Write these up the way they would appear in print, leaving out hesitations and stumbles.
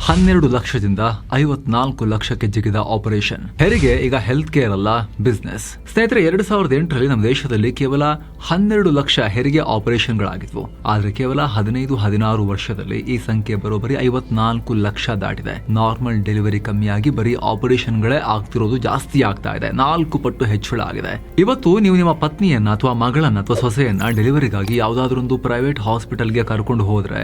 12 ಲಕ್ಷದಿಂದ 54 ಲಕ್ಷಕ್ಕೆ ಜಿಗಿದ ಆಪರೇಷನ್. ಹೆರಿಗೆ ಈಗ ಹೆಲ್ತ್ ಕೇರ್ ಅಲ್ಲ, ಬಿಸ್ನೆಸ್. ಸ್ನೇಹಿತರೆ, 2008ರಲ್ಲಿ ನಮ್ಮ ದೇಶದಲ್ಲಿ ಕೇವಲ 12 ಲಕ್ಷ ಹೆರಿಗೆ ಆಪರೇಷನ್ಗಳಾಗಿದ್ವು. ಆದ್ರೆ ಕೇವಲ 15-16 ವರ್ಷದಲ್ಲಿ ಈ ಸಂಖ್ಯೆ ಬರೋಬ್ಬರಿ 54 ಲಕ್ಷ ದಾಟಿದೆ. ನಾರ್ಮಲ್ ಡೆಲಿವರಿ ಕಮ್ಮಿಯಾಗಿ ಬರೀ ಆಪರೇಷನ್ಗಳೇ ಆಗ್ತಿರೋದು ಜಾಸ್ತಿ ಆಗ್ತಾ ಇದೆ. 4 ಪಟ್ಟು ಹೆಚ್ಚಳ ಆಗಿದೆ. ಇವತ್ತು ನೀವು ನಿಮ್ಮ ಪತ್ನಿಯನ್ನ ಅಥವಾ ಮಗಳನ್ನ ಅಥವಾ ಸೊಸೆಯನ್ನ ಡೆಲಿವರಿಗಾಗಿ ಯಾವ್ದಾದ್ರೊಂದು ಪ್ರೈವೇಟ್ ಹಾಸ್ಪಿಟಲ್ಗೆ ಕರ್ಕೊಂಡು ಹೋದ್ರೆ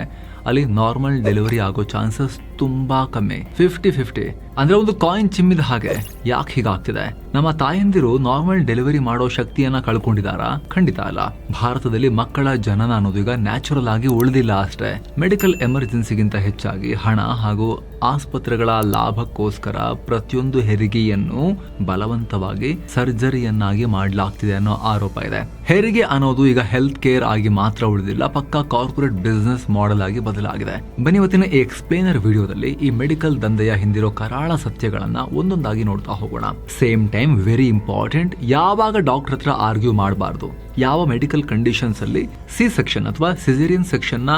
ಅಲ್ಲಿ ನಾರ್ಮಲ್ ಡೆಲಿವರಿ ಆಗೋ ಚಾನ್ಸಸ್ ತುಂಬಾ ಕಮ್ಮಿ. 50-50 ಅಂದ್ರೆ ಒಂದು ಕಾಯಿನ್ ಚಿಮ್ಮಿದ ಹಾಗೆ. ಯಾಕೆ ಹೀಗಾಗ್ತಿದೆ? ನಮ್ಮ ತಾಯಂದಿರು ನಾರ್ಮಲ್ ಡೆಲಿವರಿ ಮಾಡೋ ಶಕ್ತಿಯನ್ನ ಕಳ್ಕೊಂಡಿದಾರಾ? ಖಂಡಿತ ಅಲ್ಲ. ಭಾರತದಲ್ಲಿ ಮಕ್ಕಳ ಜನನ ಅನ್ನೋದು ಈಗ ನ್ಯಾಚುರಲ್ ಆಗಿ ಉಳಿದಿಲ್ಲ ಅಷ್ಟೇ. ಮೆಡಿಕಲ್ ಎಮರ್ಜೆನ್ಸಿಗಿಂತ ಹೆಚ್ಚಾಗಿ ಹಣ ಹಾಗೂ ಆಸ್ಪತ್ರೆಗಳ ಲಾಭಕ್ಕೋಸ್ಕರ ಪ್ರತಿಯೊಂದು ಹೆರಿಗೆಯನ್ನು ಬಲವಂತವಾಗಿ ಸರ್ಜರಿಯನ್ನಾಗಿ ಮಾಡಲಾಗ್ತಿದೆ ಅನ್ನೋ ಆರೋಪ ಇದೆ. ಹೆರಿಗೆ ಅನ್ನೋದು ಈಗ ಹೆಲ್ತ್ ಕೇರ್ ಆಗಿ ಮಾತ್ರ ಉಳಿದಿಲ್ಲ, ಪಕ್ಕಾ ಕಾರ್ಪೊರೇಟ್ ಬಿಸಿನೆಸ್ ಮಾಡೆಲ್ ಆಗಿ ಬದಲಾಗಿದೆ. ಬನ್ನಿ ಇವತ್ತಿನ ಈ ಎಕ್ಸ್ಪ್ಲೇನರ್ ವಿಡಿಯೋದಲ್ಲಿ ಈ ಮೆಡಿಕಲ್ ದಂಧೆಯ ಹಿಂದಿರೋ ಕರಾಳ ಸತ್ಯಗಳನ್ನ ಒಂದೊಂದಾಗಿ ನೋಡ್ತಾ ಹೋಗೋಣ. ಸೇಮ್ ಟೈಮ್ ವೆರಿ ಇಂಪಾರ್ಟೆಂಟ್, ಯಾವಾಗ ಡಾಕ್ಟರ್ ಹತ್ರ ಆರ್ಗ್ಯೂ ಮಾಡಬಾರ್ದು. ಯಾವ ಮೆಡಿಕಲ್ ಕಂಡೀಷನ್ಸ್ ಅಲ್ಲಿ ಸಿ ಸೆಕ್ಷನ್ ಅಥವಾ ಸಿಸೇರಿಯನ್ ಸೆಕ್ಷನ್ ನ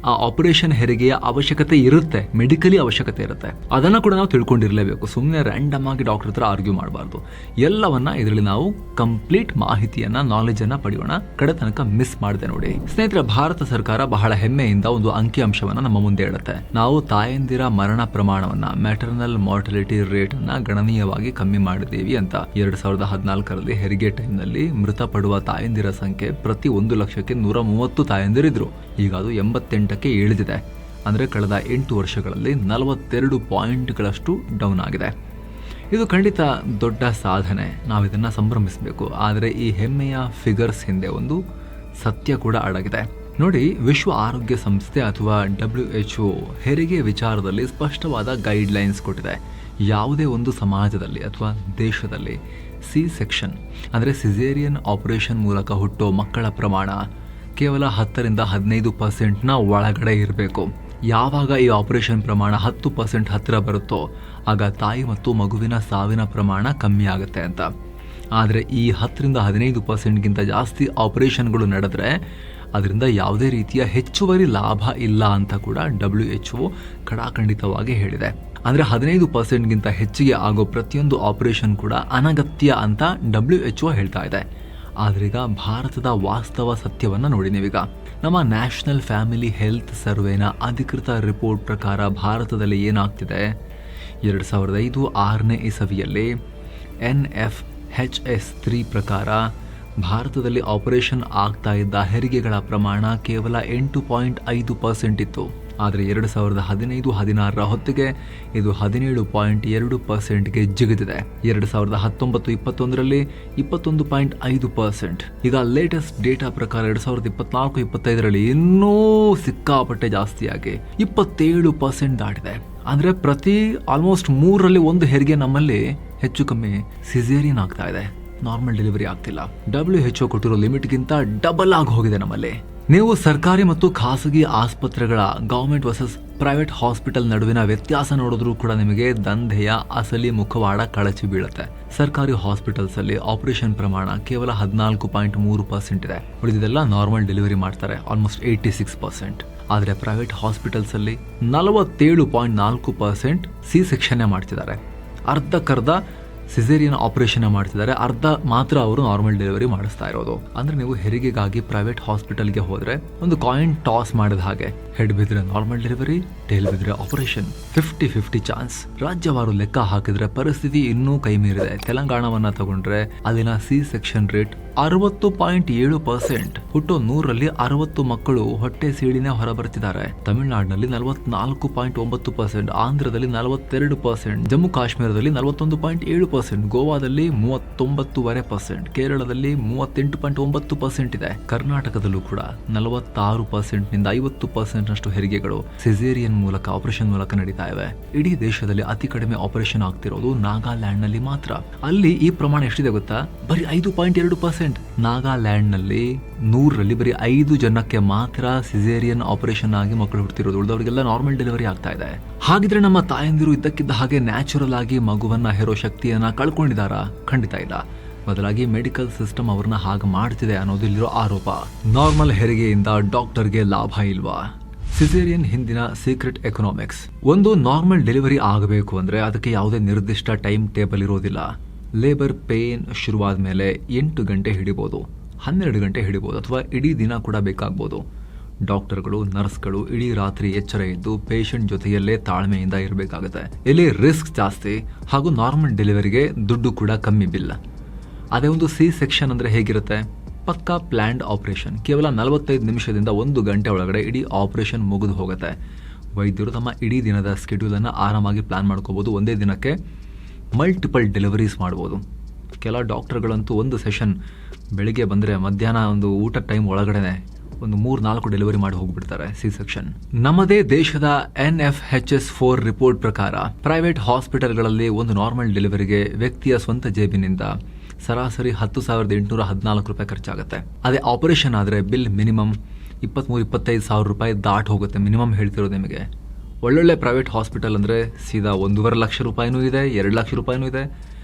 ಆ ಆಪರೇಷನ್ ಹೆರಿಗೆಯ ಅವಶ್ಯಕತೆ ಇರುತ್ತೆ, ಮೆಡಿಕಲಿ ಅವಶ್ಯಕತೆ ಇರುತ್ತೆ, ಅದನ್ನ ಕೂಡ ನಾವು ತಿಳ್ಕೊಂಡಿರ್ಲೇಬೇಕು. ಸುಮ್ಮನೆ ರ್ಯಾಂಡಮ್ ಆಗಿ ಡಾಕ್ಟರ್ ಹತ್ರ ಆರ್ಗ್ಯೂ ಮಾಡಬಾರ್ದು. ಎಲ್ಲವನ್ನ ಇದರಲ್ಲಿ ನಾವು ಕಂಪ್ಲೀಟ್ ಮಾಹಿತಿಯನ್ನ, ನಾಲೆಜ್ ಅನ್ನ ಪಡೆಯೋಣ. ಕಡೆ ತನಕ ಮಿಸ್ ಮಾಡಿದೆ ನೋಡಿ. ಸ್ನೇಹಿತರೆ, ಭಾರತ ಸರ್ಕಾರ ಬಹಳ ಹೆಮ್ಮೆಯಿಂದ ಒಂದು ಅಂಕಿ ಅಂಶವನ್ನ ನಮ್ಮ ಮುಂದೆ ಇಡುತ್ತೆ. ನಾವು ತಾಯಂದಿರ ಮರಣ ಪ್ರಮಾಣವನ್ನ, ಮ್ಯಾಟರ್ನಲ್ ಮಾರ್ಟಲಿಟಿ ರೇಟ್ ಅನ್ನ ಗಣನೀಯವಾಗಿ ಕಮ್ಮಿ ಮಾಡಿದ್ದೀವಿ ಅಂತ. 2014ರಲ್ಲಿ ಹೆರಿಗೆ ಟೈಮ್ ನಲ್ಲಿ ಮೃತಪಡುವ ತಾಯಂದಿರ ಸಂಖ್ಯೆ ಪ್ರತಿ 1 ಲಕ್ಷಕ್ಕೆ 130 ತಾಯಂದಿರಿದ್ರು. ಈಗ ಅದು 88ಕ್ಕೆ ಇಳಿದಿದೆ. ಅಂದ್ರೆ ಕಳೆದ 8 ವರ್ಷಗಳಲ್ಲಿ 42 ಪಾಯಿಂಟ್ಗಳಷ್ಟು ಡೌನ್ ಆಗಿದೆ. ಇದು ಖಂಡಿತ ದೊಡ್ಡ ಸಾಧನೆ, ನಾವಿದನ್ನ ಸಂಭ್ರಮಿಸಬೇಕು. ಆದರೆ ಈ ಹೆಮ್ಮೆಯ ಫಿಗರ್ಸ್ ಹಿಂದೆ ಒಂದು ಸತ್ಯ ಕೂಡ ಅಡಗಿದೆ ನೋಡಿ. ವಿಶ್ವ ಆರೋಗ್ಯ ಸಂಸ್ಥೆ ಅಥವಾ WHO ಹೆರಿಗೆ ವಿಚಾರದಲ್ಲಿ ಸ್ಪಷ್ಟವಾದ ಗೈಡ್ ಲೈನ್ಸ್ ಕೊಟ್ಟಿದೆ. ಯಾವುದೇ ಒಂದು ಸಮಾಜದಲ್ಲಿ ಅಥವಾ ದೇಶದಲ್ಲಿ ಸಿ ಸೆಕ್ಷನ್ ಅಂದರೆ ಸಿಸೇರಿಯನ್ ಆಪರೇಷನ್ ಮೂಲಕ ಹುಟ್ಟೋ ಮಕ್ಕಳ ಪ್ರಮಾಣ ಕೇವಲ 10-15% ಒಳಗಡೆ ಇರಬೇಕು. ಯಾವಾಗ ಈ ಆಪರೇಷನ್ ಪ್ರಮಾಣ 10% ಹತ್ತಿರ ಬರುತ್ತೋ ಆಗ ತಾಯಿ ಮತ್ತು ಮಗುವಿನ ಸಾವಿನ ಪ್ರಮಾಣ ಕಮ್ಮಿ ಆಗುತ್ತೆ ಅಂತ. ಆದರೆ ಈ 10-15%ಗಿಂತ ಜಾಸ್ತಿ ಆಪರೇಷನ್ಗಳು ನಡೆದ್ರೆ ಅದರಿಂದ ಯಾವುದೇ ರೀತಿಯ ಹೆಚ್ಚುವರಿ ಲಾಭ ಇಲ್ಲ ಅಂತ ಕೂಡ WHO ಖಡಾಖಂಡಿತವಾಗಿ ಹೇಳಿದೆ. ಅಂದರೆ 15%ಗಿಂತ ಹೆಚ್ಚಿಗೆ ಆಗೋ ಪ್ರತಿಯೊಂದು ಆಪರೇಷನ್ ಕೂಡ ಅನಗತ್ಯ ಅಂತ WHO ಹೇಳ್ತಾ ಇದೆ. ಆದ್ರೀಗ ಭಾರತದ ವಾಸ್ತವ ಸತ್ಯವನ್ನ ನೋಡಿ ನೀವೀಗ. ನಮ್ಮ ನ್ಯಾಷನಲ್ ಫ್ಯಾಮಿಲಿ ಹೆಲ್ತ್ ಸರ್ವೆನ ಅಧಿಕೃತ ರಿಪೋರ್ಟ್ ಪ್ರಕಾರ ಭಾರತದಲ್ಲಿ ಏನಾಗ್ತಿದೆ, 2005-6ನೇ ಇಸವಿಯಲ್ಲಿ NFHS3 ಪ್ರಕಾರ ಭಾರತದಲ್ಲಿ ಆಪರೇಷನ್ ಆಗ್ತಾ ಇದ್ದ ಹೆರಿಗೆಗಳ ಪ್ರಮಾಣ ಕೇವಲ 8.5% ಇತ್ತು. ಆದರೆ 2015-16ರ ಹೊತ್ತಿಗೆ ಇದು 17.2%ಗೆ ಜಿಗಿದಿದೆ. 2019-21ರಲ್ಲಿ 21.5%. ಈಗ ಲೇಟೆಸ್ಟ್ ಡೇಟಾ ಪ್ರಕಾರ 2024-25ರಲ್ಲಿ ಇನ್ನೂ ಸಿಕ್ಕಾಪಟ್ಟೆ ಜಾಸ್ತಿಯಾಗಿ 27% ದಾಟಿದೆ. ಅಂದ್ರೆ ಪ್ರತಿ ಆಲ್ಮೋಸ್ಟ್ 3ರಲ್ಲಿ 1 ಹೆರಿಗೆ ನಮ್ಮಲ್ಲಿ ಹೆಚ್ಚು ಕಮ್ಮಿ ಸಿಸೇರಿಯನ್ ಆಗ್ತಾ ಇದೆ, ನಾರ್ಮಲ್ ಡೆಲಿವರಿ ಆಗ್ತಿಲ್ಲ. WHO ಕೊಟ್ಟಿರೋ ಲಿಮಿಟ್ಗಿಂತ ಡಬಲ್ ಆಗಿ ಹೋಗಿದೆ ನಮ್ಮಲ್ಲಿ. ನೀವು ಸರ್ಕಾರಿ ಮತ್ತು ಖಾಸಗಿ ಆಸ್ಪತ್ರೆಗಳ ಗವರ್ಮೆಂಟ್ ವರ್ಸಸ್ ಪ್ರೈವೇಟ್ ಹಾಸ್ಪಿಟಲ್ ನಡುವಿನ ವ್ಯತ್ಯಾಸ ನೋಡಿದ್ರೂ ಕೂಡ ನಿಮಗೆ ದಂಧೆಯ ಅಸಲಿ ಮುಖವಾಡ ಕಳಚಿ ಬೀಳುತ್ತೆ. ಸರ್ಕಾರಿ ಹಾಸ್ಪಿಟಲ್ಸ್ ಅಲ್ಲಿ ಆಪರೇಷನ್ ಪ್ರಮಾಣ ಕೇವಲ 14.3% ಇದೆ. ಉಳಿದಿದೆಲ್ಲ ನಾರ್ಮಲ್ ಡೆಲಿವರಿ ಮಾಡ್ತಾರೆ, ಆಲ್ಮೋಸ್ಟ್ 86%. ಆದರೆ ಪ್ರೈವೇಟ್ ಹಾಸ್ಪಿಟಲ್ಸ್ ಅಲ್ಲಿ 47.4% ಸಿ ಸೆಕ್ಷನ್ ಮಾಡ್ತಿದ್ದಾರೆ. ಅರ್ಧಕ್ಕರ್ಧ ಸಿಸೇರಿಯನ್ ಆಪರೇಷನ್ ಮಾಡ್ತಿದ್ದಾರೆ, ಅರ್ಧ ಮಾತ್ರ ಅವರು ನಾರ್ಮಲ್ ಡೆಲಿವರಿ ಮಾಡಿಸ್ತಾ ಇರೋದು. ಅಂದ್ರೆ ನೀವು ಹೆರಿಗೆಗಾಗಿ ಪ್ರೈವೇಟ್ ಹಾಸ್ಪಿಟಲ್ಗೆ ಹೋದ್ರೆ ಒಂದು ಕಾಯಿನ್ ಟಾಸ್ ಮಾಡಿದ ಹಾಗೆ. ಹೆಡ್ ಬಿದ್ರೆ ನಾರ್ಮಲ್ ಡೆಲಿವರಿ, ಟೇಲ್ ಬಿದ್ರೆ ಆಪರೇಷನ್. 50-50 ಚಾನ್ಸ್. ರಾಜ್ಯವಾರು ಲೆಕ್ಕ ಹಾಕಿದ್ರೆ ಪರಿಸ್ಥಿತಿ ಇನ್ನೂ ಕೈ ಮೀರಿದೆ. ತೆಲಂಗಾಣವನ್ನ ತಗೊಂಡ್ರೆ ಅಲ್ಲಿನ ಸಿ ಸೆಕ್ಷನ್ ರೇಟ್ 60.7%. ಹುಟ್ಟೋ 100ರಲ್ಲಿ 60 ಮಕ್ಕಳು ಹೊಟ್ಟೆ ಸೀಳಿನೇ ಹೊರಬರ್ತಿದ್ದಾರೆ. ತಮಿಳುನಾಡಿನಲ್ಲಿ 44.9%, ಆಂಧ್ರದಲ್ಲಿ 42%, ಜಮ್ಮು ಕಾಶ್ಮೀರದಲ್ಲಿ 41.7%, ಗೋವಾದಲ್ಲಿ 39.5%, ಕೇರಳದಲ್ಲಿ 38.9% ಇದೆ. ಕರ್ನಾಟಕದಲ್ಲೂ ಕೂಡ 46%ನಿಂದ 50% ಹೆರಿಗೆಗಳು ಸಿಸೇರಿಯನ್ ಮೂಲಕ, ಆಪರೇಷನ್ ಮೂಲಕ ನಡೀತಾ ಇವೆ. ಇಡೀ ದೇಶದಲ್ಲಿ ಅತಿ ಕಡಿಮೆ ಆಪರೇಷನ್ ಆಗ್ತಿರೋದು ನಾಗಾಲ್ಯಾಂಡ್ ನಲ್ಲಿ ಮಾತ್ರ. ಅಲ್ಲಿ ಈ ಪ್ರಮಾಣ ಎಷ್ಟಿದೆ ಗೊತ್ತಾ? ಬರೀ 5.2%. ನಾಗಾಲ್ಯಾಂಡ್ ನಲ್ಲಿ 100ರಲ್ಲಿ ಬರೀ 5 ಜನಕ್ಕೆ ಮಾತ್ರ ಸಿಸೇರಿಯನ್ ಆಪರೇಷನ್ ಆಗಿ ಮಕ್ಕಳು ಹುಡ್ತಿರೋದು, ಉಳಿದವರಿಗೆಲ್ಲ ನಾರ್ಮಲ್ ಡೆಲಿವರಿ ಆಗ್ತಾ ಇದೆ. ಹಾಗಿದ್ರೆ ನಮ್ಮ ತಾಯಂದಿರು ಇದ್ದಕ್ಕಿದ್ದ ಹಾಗೆ ನ್ಯಾಚುರಲ್ ಆಗಿ ಮಗುವನ್ನ ಹೆರೋ ಶಕ್ತಿಯನ್ನ ಕಳ್ಕೊಂಡಿದಾರಾ? ಖಂಡಿತ ಇಲ್ಲ. ಬದಲಾಗಿ ಮೆಡಿಕಲ್ ಸಿಸ್ಟಮ್ ಅವ್ರನ್ನ ಹಾಗೆ ಮಾಡ್ತಿದೆ ಅನ್ನೋದು ಇಲ್ಲಿರೋ ಆರೋಪ. ನಾರ್ಮಲ್ ಹೆರಿಗೆಯಿಂದ ಡಾಕ್ಟರ್ಗೆ ಲಾಭ ಇಲ್ವಾ? ಸಿಸೇರಿಯನ್ ಹಿಂದಿನ ಸೀಕ್ರೆಟ್ ಎಕನಾಮಿಕ್ಸ್. ಒಂದು ನಾರ್ಮಲ್ ಡೆಲಿವರಿ ಆಗಬೇಕು ಅಂದ್ರೆ ಅದಕ್ಕೆ ಯಾವುದೇ ನಿರ್ದಿಷ್ಟ ಟೈಮ್ ಟೇಬಲ್ ಇರೋದಿಲ್ಲ. ಲೇಬರ್ ಪೇನ್ ಶುರುವಾದ ಮೇಲೆ 8 ಗಂಟೆ ಹಿಡಿಬಹುದು, 12 ಗಂಟೆ ಹಿಡಿಬಹುದು, ಅಥವಾ ಇಡೀ ದಿನ ಕೂಡ ಬೇಕಾಗಬಹುದು. ಡಾಕ್ಟರ್ಗಳು, ನರ್ಸ್ಗಳು ಇಡೀ ರಾತ್ರಿ ಎಚ್ಚರ ಇದ್ದು ಪೇಷಂಟ್ ಜೊತೆಯಲ್ಲೇ ತಾಳ್ಮೆಯಿಂದ ಇರಬೇಕಾಗುತ್ತೆ. ಇಲ್ಲಿ ರಿಸ್ಕ್ ಜಾಸ್ತಿ ಹಾಗೂ ನಾರ್ಮಲ್ ಡೆಲಿವರಿಗೆ ದುಡ್ಡು ಕೂಡ ಕಮ್ಮಿ ಬಿಲ್. ಅದೇ ಒಂದು ಸಿ ಸೆಕ್ಷನ್ ಅಂದ್ರೆ ಹೇಗಿರುತ್ತೆ? ಪಕ್ಕಾ ಪ್ಲ್ಯಾಂಡ್ ಆಪರೇಷನ್. ಕೇವಲ 45 ನಿಮಿಷದಿಂದ 1 ಗಂಟೆ ಒಳಗಡೆ ಇಡೀ ಆಪರೇಷನ್ ಮುಗಿದು ಹೋಗುತ್ತೆ. ವೈದ್ಯರು ತಮ್ಮ ಇಡೀ ದಿನದ ಸ್ಕೆಡ್ಯೂಲ್ ಅನ್ನು ಆರಾಮಾಗಿ ಪ್ಲಾನ್ ಮಾಡ್ಕೋಬಹುದು. ಒಂದೇ ದಿನಕ್ಕೆ ಮಲ್ಟಿಪಲ್ ಡೆಲಿವರೀಸ್ ಮಾಡ್ಬೋದು. ಕೆಲ ಡಾಕ್ಟರ್ಗಳಂತೂ ಒಂದು ಸೆಷನ್ ಬೆಳಿಗ್ಗೆ ಬಂದರೆ ಮಧ್ಯಾಹ್ನ ಒಂದು ಊಟ ಟೈಮ್ ಒಳಗಡೆ ಒಂದು 3-4 ಡೆಲಿವರಿ ಮಾಡಿ ಹೋಗ್ಬಿಡ್ತಾರೆ ಸಿ ಸೆಕ್ಷನ್. ನಮ್ಮದೇ ದೇಶದ NFHS4 ರಿಪೋರ್ಟ್ ಪ್ರಕಾರ ಪ್ರೈವೇಟ್ ಹಾಸ್ಪಿಟಲ್ಗಳಲ್ಲಿ ಒಂದು ನಾರ್ಮಲ್ ಡೆಲಿವರಿಗೆ ವ್ಯಕ್ತಿಯ ಸ್ವಂತ ಜೇಬಿನಿಂದ ಸರಾಸರಿ 10,814 ರೂಪಾಯಿ ಖರ್ಚಾಗುತ್ತೆ. ಅದೇ ಆಪರೇಷನ್ ಆದರೆ ಬಿಲ್ ಮಿನಿಮಮ್ 23-25 ಸಾವಿರ ರೂಪಾಯಿ ದಾಟ್ ಹೋಗುತ್ತೆ. ಮಿನಿಮಮ್ ಹೇಳ್ತಿರೋದು ನಿಮಗೆ. ಒಳ್ಳೊಳ್ಳೆ ಪ್ರೈವೇಟ್ ಹಾಸ್ಪಿಟಲ್ ಅಂದರೆ ಸೀದಾ 1.5 ಲಕ್ಷ ರೂಪಾಯಿನೂ ಇದೆ, 2 ಲಕ್ಷ ರೂಪಾಯಿನೂ ಇದೆ.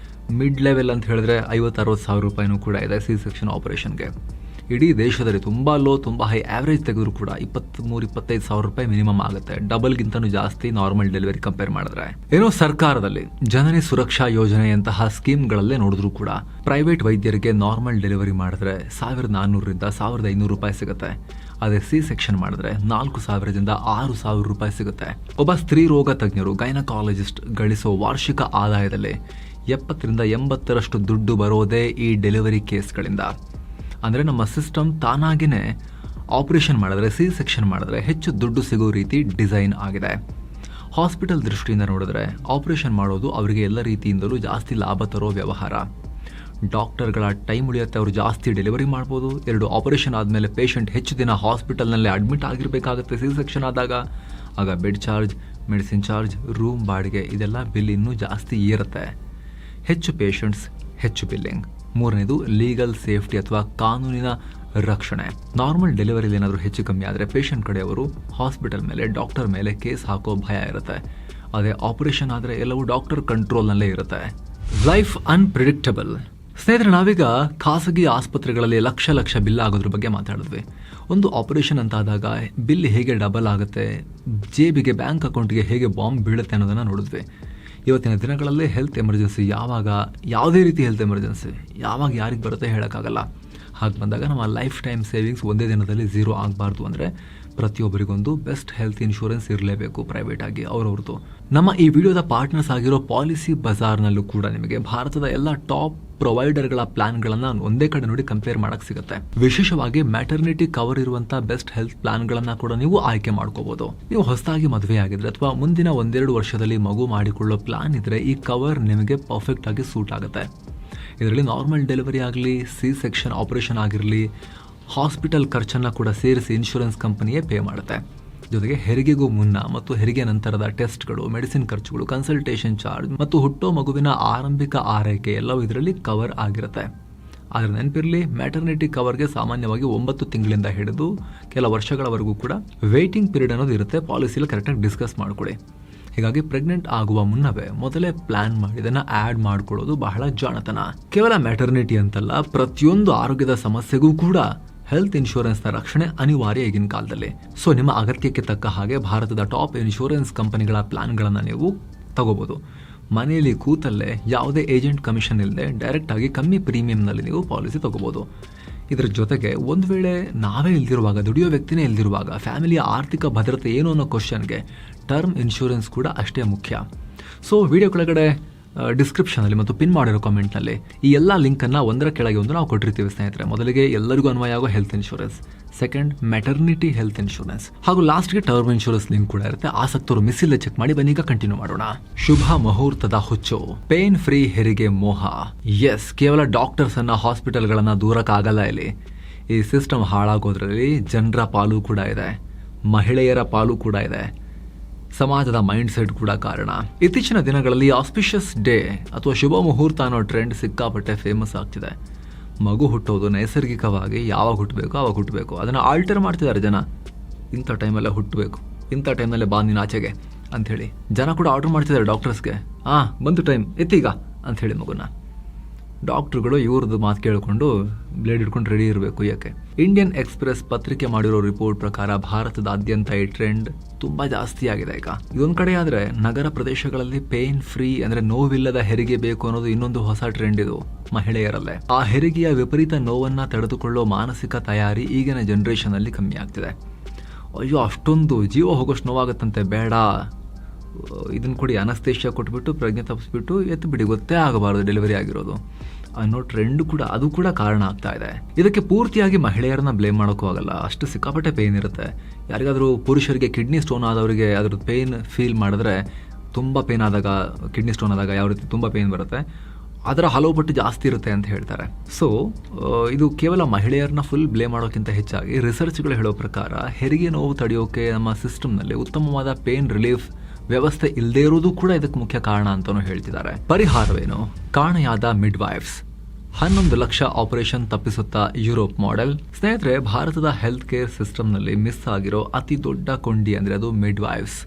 ಮಿಡ್ ಲೆವೆಲ್ ಅಂತ ಹೇಳಿದ್ರೆ 50-60 ಸಾವಿರ ರೂಪಾಯಿನೂ ಕೂಡ ಇದೆ ಸಿ ಸೆಕ್ಷನ್ ಆಪರೇಷನ್ಗೆ. ಇಡೀ ದೇಶದಲ್ಲಿ ತುಂಬ ಲೋ, ತುಂಬ ಹೈ ಆವ್ರೇಜ್ ತೆಗೆದ್ರು ಕೂಡ 23-25 ಸಾವಿರ ರೂಪಾಯಿ ಮಿನಿಮಮ್ ಆಗುತ್ತೆ. ಡಬಲ್ಗಿಂತನೂ ಜಾಸ್ತಿ ನಾರ್ಮಲ್ ಡೆಲಿವರಿ ಕಂಪೇರ್ ಮಾಡಿದ್ರೆ. ಏನೋ ಸರ್ಕಾರದಲ್ಲಿ ಜನನಿ ಸುರಕ್ಷಾ ಯೋಜನೆಯಂತಹ ಸ್ಕೀಮ್ಗಳಲ್ಲೇ ನೋಡಿದ್ರು ಕೂಡ ಪ್ರೈವೇಟ್ ವೈದ್ಯರಿಗೆ ನಾರ್ಮಲ್ ಡೆಲಿವರಿ ಮಾಡಿದ್ರೆ 1,400ರಿಂದ 1,500 ರೂಪಾಯಿ ಸಿಗುತ್ತೆ. ಅದೇ ಸಿ ಸೆಕ್ಷನ್ ಮಾಡಿದ್ರೆ 4,000ದಿಂದ 6,000 ರೂಪಾಯಿ ಸಿಗುತ್ತೆ. ಒಬ್ಬ ಸ್ತ್ರೀ ರೋಗ ತಜ್ಞರು, ಗೈನಕಾಲಜಿಸ್ಟ್ ಗಳಿಸೋ ವಾರ್ಷಿಕ ಆದಾಯದಲ್ಲಿ 70ರಿಂದ 80ರಷ್ಟು ದುಡ್ಡು ಬರೋದೇ ಈ ಡೆಲಿವರಿ ಕೇಸ್ಗಳಿಂದ. ಅಂದರೆ ನಮ್ಮ ಸಿಸ್ಟಮ್ ತಾನಾಗಿನೇ ಆಪರೇಷನ್ ಮಾಡಿದ್ರೆ, ಸಿ ಸೆಕ್ಷನ್ ಮಾಡಿದ್ರೆ ಹೆಚ್ಚು ದುಡ್ಡು ಸಿಗೋ ರೀತಿ ಡಿಸೈನ್ ಆಗಿದೆ. ಹಾಸ್ಪಿಟಲ್ ದೃಷ್ಟಿಯಿಂದ ನೋಡಿದ್ರೆ ಆಪರೇಷನ್ ಮಾಡೋದು ಅವರಿಗೆ ಎಲ್ಲ ರೀತಿಯಿಂದಲೂ ಜಾಸ್ತಿ ಲಾಭ ತರೋ ವ್ಯವಹಾರ. ಡಾಕ್ಟರ್ಗಳ ಟೈಮ್ ಉಳಿಯುತ್ತೆ, ಅವರು ಜಾಸ್ತಿ ಡೆಲಿವರಿ ಮಾಡ್ಬೋದು. 2 ಆಪರೇಷನ್ ಆದಮೇಲೆ ಪೇಷಂಟ್ ಹೆಚ್ಚು ದಿನ ಹಾಸ್ಪಿಟಲ್ನಲ್ಲೇ ಅಡ್ಮಿಟ್ ಆಗಿರಬೇಕಾಗುತ್ತೆ ಸಿ ಸೆಕ್ಷನ್ ಆಗ bed charge, medicine charge, room ಬಾಡಿಗೆ ಇದೆಲ್ಲ ಬಿಲ್ ಇನ್ನೂ ಜಾಸ್ತಿ ಇರುತ್ತೆ. ಹೆಚ್ಚು ಪೇಷಂಟ್ಸ್, ಹೆಚ್ಚು ಬಿಲ್ಲಿಂಗ್. 3ನೇದು ಲೀಗಲ್ ಸೇಫ್ಟಿ ಅಥವಾ ಕಾನೂನಿನ ರಕ್ಷಣೆ. ನಾರ್ಮಲ್ ಡೆಲಿವರಿಲಿ ಏನಾದರೂ ಹೆಚ್ಚು ಕಮ್ಮಿ ಆದರೆ ಪೇಷಂಟ್ ಕಡೆಯವರು ಹಾಸ್ಪಿಟಲ್ ಮೇಲೆ, ಡಾಕ್ಟರ್ ಮೇಲೆ ಕೇಸ್ ಹಾಕೋ ಭಯ ಇರುತ್ತೆ. ಅದೇ ಆಪರೇಷನ್ ಆದರೆ ಎಲ್ಲವೂ ಡಾಕ್ಟರ್ ಕಂಟ್ರೋಲ್ನಲ್ಲೇ ಇರುತ್ತೆ. Life unpredictable. ಸ್ನೇಹಿತರೆ, ನಾವೀಗ ಖಾಸಗಿ ಆಸ್ಪತ್ರೆಗಳಲ್ಲಿ ಲಕ್ಷ ಬಿಲ್ ಆಗೋದ್ರ ಬಗ್ಗೆ ಮಾತಾಡಿದ್ವಿ. ಒಂದು ಆಪರೇಷನ್ ಅಂತ ಆದಾಗ ಬಿಲ್ ಹೇಗೆ ಡಬಲ್ ಆಗುತ್ತೆ, ಜೇಬಿಗೆ, ಬ್ಯಾಂಕ್ ಅಕೌಂಟ್ಗೆ ಹೇಗೆ ಬಾಂಬ್ ಬೀಳುತ್ತೆ ಅನ್ನೋದನ್ನು ನೋಡಿದ್ವಿ. ಇವತ್ತಿನ ದಿನಗಳಲ್ಲಿ ಹೆಲ್ತ್ ಎಮರ್ಜೆನ್ಸಿ ಯಾವಾಗ, ಯಾವುದೇ ರೀತಿ ಹೆಲ್ತ್ ಎಮರ್ಜೆನ್ಸಿ ಯಾವಾಗ ಯಾರಿಗೆ ಬರುತ್ತೆ ಹೇಳೋಕ್ಕಾಗಲ್ಲ. ಹಾಗೆ ಬಂದಾಗ ನಮ್ಮ ಲೈಫ್ ಟೈಮ್ ಸೇವಿಂಗ್ಸ್ ಒಂದೇ ದಿನದಲ್ಲಿ 0 ಆಗಬಾರ್ದು ಅಂದರೆ ಪ್ರತಿಯೊಬ್ಬರಿಗೊಂದು ಬೆಸ್ಟ್ ಹೆಲ್ತ್ ಇನ್ಶೂರೆನ್ಸ್ ಇರಲೇಬೇಕು ಪ್ರೈವೇಟ್ ಆಗಿ ಅವ್ರವ್ರದ್ದು. ನಮ್ಮ ಈ ವಿಡಿಯೋದ ಪಾರ್ಟ್ನರ್ಸ್ ಆಗಿರೋ ಪಾಲಿಸಿ ಬಜಾರ್ನಲ್ಲೂ ಕೂಡ ನಿಮಗೆ ಭಾರತದ ಎಲ್ಲ ಟಾಪ್ ಪ್ರೊವೈಡರ್ಗಳ ಪ್ಲಾನ್ಗಳನ್ನು ಒಂದೇ ಕಡೆ ನೋಡಿ ಕಂಪೇರ್ ಮಾಡಕ್ಕೆ ಸಿಗುತ್ತೆ. ವಿಶೇಷವಾಗಿ ಮ್ಯಾಟರ್ನಿಟಿ ಕವರ್ ಇರುವಂತ ಬೆಸ್ಟ್ ಹೆಲ್ತ್ ಪ್ಲಾನ್ಗಳನ್ನ ಕೂಡ ನೀವು ಆಯ್ಕೆ ಮಾಡ್ಕೋಬಹುದು. ನೀವು ಹೊಸದಾಗಿ ಮದುವೆ ಆಗಿದ್ರೆ ಅಥವಾ ಮುಂದಿನ 1-2 ವರ್ಷದಲ್ಲಿ ಮಗು ಮಾಡಿಕೊಳ್ಳೋ ಪ್ಲಾನ್ ಇದ್ರೆ ಈ ಕವರ್ ನಿಮಗೆ ಪರ್ಫೆಕ್ಟ್ ಆಗಿ ಸೂಟ್ ಆಗುತ್ತೆ. ಇದರಲ್ಲಿ ನಾರ್ಮಲ್ ಡೆಲಿವರಿ ಆಗಲಿ, ಸಿ ಸೆಕ್ಷನ್ ಆಪರೇಷನ್ ಆಗಿರಲಿ, ಹಾಸ್ಪಿಟಲ್ ಖರ್ಚನ್ನು ಕೂಡ ಸೇರಿಸಿ ಇನ್ಶೂರೆನ್ಸ್ ಕಂಪನಿಯೇ ಪೇ ಮಾಡುತ್ತೆ. ಜೊತೆಗೆ ಹೆರಿಗೆಗೂ ಮುನ್ನ ಮತ್ತು ಹೆರಿಗೆ ನಂತರದ ಟೆಸ್ಟ್ಗಳು, ಮೆಡಿಸಿನ್ ಖರ್ಚುಗಳು, ಕನ್ಸಲ್ಟೇಷನ್ ಚಾರ್ಜ್ ಮತ್ತು ಹುಟ್ಟೋ ಮಗುವಿನ ಆರಂಭಿಕ ಆರೈಕೆ ಎಲ್ಲವೂ ಇದರಲ್ಲಿ ಕವರ್ ಆಗಿರುತ್ತೆ. ಆದರೆ ನೆನಪಿರಲಿ, ಮ್ಯಾಟರ್ನಿಟಿ ಕವರ್ಗೆ ಸಾಮಾನ್ಯವಾಗಿ 9 ತಿಂಗಳಿಂದ ಹಿಡಿದು ಕೆಲ ವರ್ಷಗಳವರೆಗೂ ಕೂಡ ವೇಟಿಂಗ್ ಪೀರಿಯಡ್ ಅನ್ನೋದು ಇರುತ್ತೆ. ಪಾಲಿಸಿಯಲ್ಲಿ ಕರೆಕ್ಟಾಗಿ ಡಿಸ್ಕಸ್ ಮಾಡ್ಕೊಳ್ಳಿ. ಹೀಗಾಗಿ ಪ್ರೆಗ್ನೆಂಟ್ ಆಗುವ ಮುನ್ನವೇ ಮೊದಲೇ ಪ್ಲಾನ್ ಮಾಡಿ ಇದನ್ನ ಆಡ್ ಮಾಡ್ಕೊಳ್ಳೋದು ಬಹಳ ಜಾಣತನ. ಕೇವಲ ಮ್ಯಾಟರ್ನಿಟಿ ಅಂತಲ್ಲ, ಪ್ರತಿಯೊಂದು ಆರೋಗ್ಯದ ಸಮಸ್ಯೆಗೂ ಕೂಡ ಹೆಲ್ತ್ ಇನ್ಶೂರೆನ್ಸ್ನ ರಕ್ಷಣೆ ಅನಿವಾರ್ಯ ಈಗಿನ ಕಾಲದಲ್ಲಿ. ಸೊ ನಿಮ್ಮ ಅಗತ್ಯಕ್ಕೆ ತಕ್ಕ ಹಾಗೆ ಭಾರತದ ಟಾಪ್ ಇನ್ಶೂರೆನ್ಸ್ ಕಂಪನಿಗಳ ಪ್ಲಾನ್ಗಳನ್ನು ನೀವು ತಗೋಬಹುದು. ಮನೆಯಲ್ಲಿ ಕೂತಲ್ಲೇ ಯಾವುದೇ ಏಜೆಂಟ್ ಕಮಿಷನ್ ಇಲ್ಲದೆ ಡೈರೆಕ್ಟ್ ಆಗಿ ಕಮ್ಮಿ ಪ್ರೀಮಿಯಂನಲ್ಲಿ ನೀವು ಪಾಲಿಸಿ ತಗೋಬಹುದು. ಇದರ ಜೊತೆಗೆ ಒಂದು ವೇಳೆ ನಾವೇ ಇಲ್ದಿರುವಾಗ, ದುಡಿಯೋ ವ್ಯಕ್ತಿನೇ ಇಲ್ದಿರುವಾಗ, ಫ್ಯಾಮಿಲಿಯ ಆರ್ಥಿಕ ಭದ್ರತೆ ಏನು ಅನ್ನೋ ಕ್ವಶನ್ಗೆ ಟರ್ಮ್ ಇನ್ಶೂರೆನ್ಸ್ ಕೂಡ ಅಷ್ಟೇ ಮುಖ್ಯ. ಸೊ ವಿಡಿಯೋ ಕೆಳಗಡೆ ಡಿಸ್ಕ್ರಿಪ್ಷನಲ್ಲಿ ಮತ್ತು ಪಿನ್ ಮಾಡಿರೋ ಕಾಮೆಂಟ್ನಲ್ಲಿ ಈ ಎಲ್ಲ ಲಿಂಕನ್ನು ಒಂದರ ಕೆಳಗೆ ಒಂದು ನಾವು ಕೊಟ್ಟಿರ್ತೀವಿ ಸ್ನೇಹಿತರೆ. ಮೊದಲಿಗೆ ಎಲ್ಲರಿಗೂ ಅನ್ವಯ ಆಗೋ health insurance, second maternity health insurance, ಹಾಗೂ ಲಾಸ್ಟ್ಗೆ ಟರ್ಮ್ ಇನ್ಶೂರೆನ್ಸ್ ಲಿಂಕ್ ಕೂಡ ಇರುತ್ತೆ. ಆಸಕ್ತರು ಮಿಸ್ ಇಲ್ಲದೆ ಚೆಕ್ ಮಾಡಿ. ಬನ್ನೀಗ ಕಂಟಿನ್ಯೂ ಮಾಡೋಣ. ಶುಭ ಮುಹೂರ್ತದ ಹುಚ್ಚು, ಪೇನ್ ಫ್ರೀ ಹೆರಿಗೆ ಮೋಹ. ಎಸ್, ಕೇವಲ ಡಾಕ್ಟರ್ಸ್ ಅನ್ನ, ಹಾಸ್ಪಿಟಲ್ಗಳನ್ನ ದೂರಕ್ಕಾಗಲ್ಲ. ಇಲ್ಲಿ ಈ ಸಿಸ್ಟಮ್ ಹಾಳಾಗೋದ್ರಲ್ಲಿ ಜನರ ಪಾಲು ಕೂಡ ಇದೆ, ಮಹಿಳೆಯರ ಪಾಲು ಕೂಡ ಇದೆ, ಸಮಾಜದ ಮೈಂಡ್ ಸೆಟ್ ಕೂಡ ಕಾರಣ. ಇತ್ತೀಚಿನ ದಿನಗಳಲ್ಲಿ ಆಸ್ಪಿಷಿಯಸ್ ಡೇ ಅಥವಾ ಶುಭ ಮುಹೂರ್ತ ಅನ್ನೋ ಟ್ರೆಂಡ್ ಸಿಕ್ಕಾಪಟ್ಟೆ ಫೇಮಸ್ ಆಗ್ತಿದೆ. ಮಗು ಹುಟ್ಟೋದು ನೈಸರ್ಗಿಕವಾಗಿ ಯಾವಾಗ ಹುಟ್ಟಬೇಕು ಆವಾಗ ಹುಟ್ಟಬೇಕು, ಅದನ್ನು ಆಲ್ಟರ್ ಮಾಡ್ತಿದ್ದಾರೆ ಜನ. ಇಂಥ ಟೈಮಲ್ಲೇ ಹುಟ್ಟಬೇಕು, ಇಂಥ ಟೈಮಲ್ಲೇ ಬಾ ನೀನು ಆಚೆಗೆ ಅಂಥೇಳಿ ಜನ ಕೂಡ ಆರ್ಡರ್ ಮಾಡ್ತಿದ್ದಾರೆ ಡಾಕ್ಟರ್ಸ್ಗೆ. ಬಂತು ಟೈಮ್, ಎತ್ತೀಗ ಅಂಥೇಳಿ ಮಗುನ. ಡಾಕ್ಟರ್ಗಳು ಇವ್ರದ್ದು ಮಾತು ಕೇಳಿಕೊಂಡು ಬ್ಲೇಡ್ ಹಿಡ್ಕೊಂಡು ರೆಡಿ ಇರಬೇಕು. ಯಾಕೆ ಇಂಡಿಯನ್ ಎಕ್ಸ್ಪ್ರೆಸ್ ಪತ್ರಿಕೆ ಮಾಡಿರೋ ರಿಪೋರ್ಟ್ ಪ್ರಕಾರ ಭಾರತದಾದ್ಯಂತ ಈ ಟ್ರೆಂಡ್ ತುಂಬಾ ಜಾಸ್ತಿ ಆಗಿದೆ. ಈಗ ಇದೊಂದ್ ಕಡೆ ಆದ್ರೆ ನಗರ ಪ್ರದೇಶಗಳಲ್ಲಿ ಪೇನ್ ಫ್ರೀ ಅಂದ್ರೆ ನೋವಿಲ್ಲದ ಹೆರಿಗೆ ಬೇಕು ಅನ್ನೋದು ಇನ್ನೊಂದು ಹೊಸ ಟ್ರೆಂಡ್ ಇದು ಮಹಿಳೆಯರಲ್ಲೇ. ಆ ಹೆರಿಗೆಯ ವಿಪರೀತ ನೋವನ್ನ ತಡೆದುಕೊಳ್ಳೋ ಮಾನಸಿಕ ತಯಾರಿ ಈಗಿನ ಜನರೇಷನ್ ಅಲ್ಲಿ ಕಮ್ಮಿ ಆಗ್ತಿದೆ. ಅಯ್ಯೋ ಅಷ್ಟೊಂದು ಜೀವ ಹೋಗೋಷ್ಟು ನೋವಾಗುತ್ತಂತೆ, ಬೇಡ ಇದನ್ನ ಕೊಡಿ, ಅನಸ್ತೇಷಿಯಾ ಕೊಟ್ಬಿಟ್ಟು ಪ್ರಜ್ಞೆ ತಪ್ಪಿಸ್ಬಿಟ್ಟು ಎತ್ತು ಬಿಡಿ, ಗೊತ್ತೇ ಆಗಬಾರದು ಡೆಲಿವರಿ ಆಗಿರೋದು ಅನ್ನೋ ಟ್ರೆಂಡ್ ಕೂಡ ಅದು ಕೂಡ ಕಾರಣ ಆಗ್ತಾ ಇದೆ. ಇದಕ್ಕೆ ಪೂರ್ತಿಯಾಗಿ ಮಹಿಳೆಯರನ್ನ ಬ್ಲೇಮ್ ಮಾಡೋಕ್ಕೂ ಆಗಲ್ಲ, ಅಷ್ಟು ಸಿಕ್ಕಾಪಟ್ಟೆ ಪೇನ್ ಇರುತ್ತೆ. ಯಾರಿಗಾದ್ರೂ ಪುರುಷರಿಗೆ ಕಿಡ್ನಿ ಸ್ಟೋನ್ ಆದವರಿಗೆ ಅದ್ರದ್ದು ಪೇನ್ ಫೀಲ್ ಮಾಡಿದ್ರೆ, ತುಂಬ ಪೇನ್ ಆದಾಗ, ಕಿಡ್ನಿ ಸ್ಟೋನ್ ಆದಾಗ ಯಾವ ರೀತಿ ತುಂಬ ಪೇನ್ ಬರುತ್ತೆ, ಅದರ ಹಲವು ಪಟ್ಟು ಜಾಸ್ತಿ ಇರುತ್ತೆ ಅಂತ ಹೇಳ್ತಾರೆ. ಸೊ ಇದು ಕೇವಲ ಮಹಿಳೆಯರನ್ನ ಫುಲ್ ಬ್ಲೇಮ್ ಮಾಡೋಕ್ಕಿಂತ ಹೆಚ್ಚಾಗಿ ರಿಸರ್ಚ್ಗಳು ಹೇಳೋ ಪ್ರಕಾರ ಹೆರಿಗೆ ನೋವು ತಡೆಯೋಕೆ ನಮ್ಮ ಸಿಸ್ಟಮ್ನಲ್ಲಿ ಉತ್ತಮವಾದ ಪೇನ್ ರಿಲೀಫ್ ವ್ಯವಸ್ಥೆ ಇಲ್ಲದೆ ಇರುವುದು ಕೂಡ ಇದಕ್ಕೆ ಮುಖ್ಯ ಕಾರಣ ಅಂತಾನೂ ಹೇಳ್ತಿದ್ದಾರೆ. ಪರಿಹಾರವೇನು? ಕಾಣೆಯಾದ ಮಿಡ್ ವೈಫ್ಸ್ 11 ಲಕ್ಷ ಆಪರೇಷನ್ ತಪ್ಪಿಸುತ್ತಾ ಯುರೋಪ್ ಮಾಡೆಲ್. ಸ್ನೇಹಿತರೆ, ಭಾರತದ ಹೆಲ್ತ್ ಕೇರ್ ಸಿಸ್ಟಮ್ನಲ್ಲಿ ಮಿಸ್ ಆಗಿರೋ ಅತಿ ದೊಡ್ಡ ಕೊಂಡಿ ಅಂದ್ರೆ ಅದು ಮಿಡ್ ವೈಫ್ಸ್,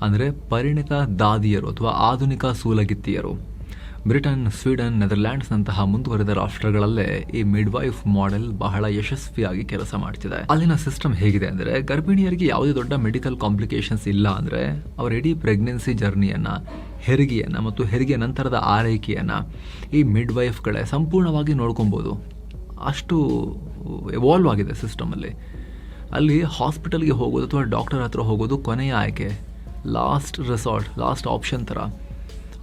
ಅಂದ್ರೆ ಪರಿಣಿತ ದಾದಿಯರು ಅಥವಾ ಆಧುನಿಕ ಸೂಲಗಿತ್ತಿಯರು. ಬ್ರಿಟನ್, ಸ್ವೀಡನ್, ನೆದರ್ಲ್ಯಾಂಡ್ಸ್ ನಂತಹ ಮುಂದುವರೆದ ರಾಷ್ಟ್ರಗಳಲ್ಲೇ ಈ ಮಿಡ್ವೈಫ್ ಮಾಡೆಲ್ ಬಹಳ ಯಶಸ್ವಿಯಾಗಿ ಕೆಲಸ ಮಾಡ್ತಿದೆ. ಅಲ್ಲಿನ ಸಿಸ್ಟಮ್ ಹೇಗಿದೆ ಅಂದ್ರೆ, ಗರ್ಭಿಣಿಯರಿಗೆ ಯಾವುದೇ ದೊಡ್ಡ ಮೆಡಿಕಲ್ ಕಾಂಪ್ಲಿಕೇಶನ್ಸ್ ಇಲ್ಲ ಅಂದ್ರೆ ಅವರ ಇಡೀ ಪ್ರೆಗ್ನೆನ್ಸಿ ಜರ್ನಿಯನ್ನ, ಹೆರಿಗೆಯನ್ನ ಮತ್ತು ಹೆರಿಗೆ ನಂತರದ ಆರೈಕೆಯನ್ನ ಈ ಮಿಡ್ವೈಫ್ಗಳೇ ಸಂಪೂರ್ಣವಾಗಿ ನೋಡ್ಕೊಬಹುದು. ಅಷ್ಟು ಎವಾಲ್ವ್ ಆಗಿದೆ ಸಿಸ್ಟಮ್ ಅಲ್ಲಿ. ಅಲ್ಲಿ ಹಾಸ್ಪಿಟಲ್ಗೆ ಹೋಗೋದು ಅಥವಾ ಡಾಕ್ಟರ್ ಹತ್ರ ಹೋಗೋದು ಕೊನೆಯ ಆಯ್ಕೆ, ಲಾಸ್ಟ್ ರೆಸಾರ್ಟ್, ಲಾಸ್ಟ್ ಆಪ್ಷನ್ ಥರ.